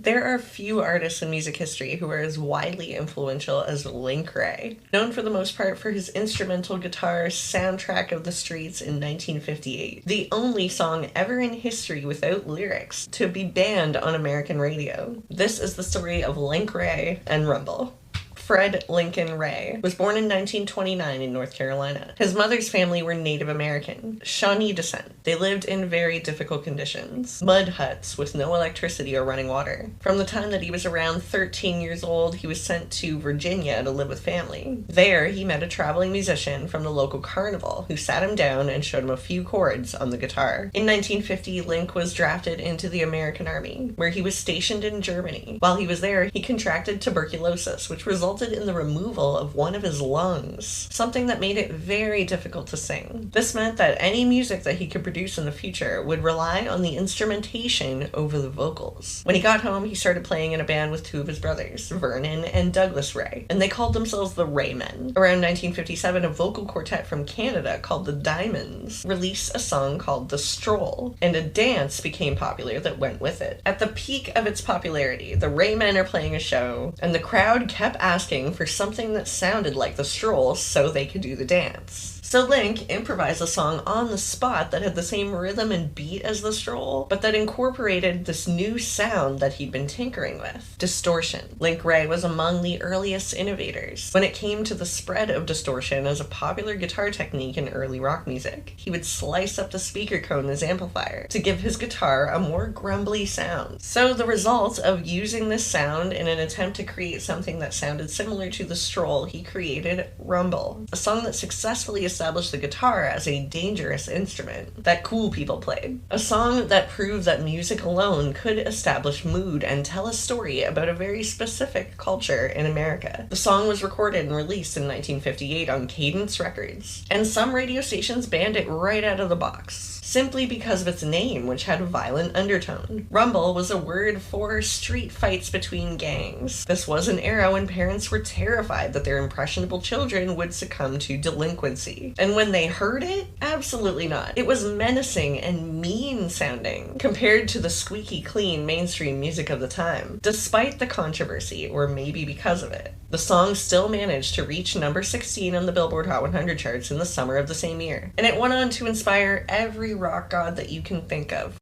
There are few artists in music history who are as widely influential as Link Wray. Known for the most part for his instrumental guitar Soundtrack of the Streets in 1958, the only song ever in history without lyrics to be banned on American radio. This is the story of Link Wray and Rumble. Fred Lincoln Wray was born in 1929 in North Carolina. His mother's family were Native American, Shawnee descent. They lived in very difficult conditions. Mud huts with no electricity or running water. From the time that he was around 13 years old, he was sent to Virginia to live with family. There, he met a traveling musician from the local carnival who sat him down and showed him a few chords on the guitar. In 1950, Link was drafted into the American Army, where he was stationed in Germany. While he was there, he contracted tuberculosis, which resulted in the removal of one of his lungs, something that made it very difficult to sing. This meant that any music that he could produce in the future would rely on the instrumentation over the vocals. When he got home, he started playing in a band with two of his brothers, Vernon and Douglas Wray, and they called themselves the Wraymen. Around 1957, a vocal quartet from Canada called the Diamonds released a song called The Stroll, and a dance became popular that went with it. At the peak of its popularity, the Wraymen are playing a show, and the crowd kept asking for something that sounded like the stroll so they could do the dance. So Link improvised a song on the spot that had the same rhythm and beat as the stroll, but that incorporated this new sound that he'd been tinkering with, distortion. Link Wray was among the earliest innovators when it came to the spread of distortion as a popular guitar technique in early rock music. He would slice up the speaker cone in his amplifier to give his guitar a more grumbly sound. So the result of using this sound in an attempt to create something that sounded similar to the stroll, he created Rumble, a song that successfully established the guitar as a dangerous instrument that cool people played. A song that proved that music alone could establish mood and tell a story about a very specific culture in America. The song was recorded and released in 1958 on Cadence Records, and some radio stations banned it right out of the box, simply because of its name, which had a violent undertone. Rumble was a word for street fights between gangs. This was an era when parents were terrified that their impressionable children would succumb to delinquency. And when they heard it, absolutely not. It was menacing and mean sounding compared to the squeaky clean mainstream music of the time. Despite the controversy, or maybe because of it, the song still managed to reach number 16 on the Billboard Hot 100 charts in the summer of the same year. And it went on to inspire every rock god that you can think of.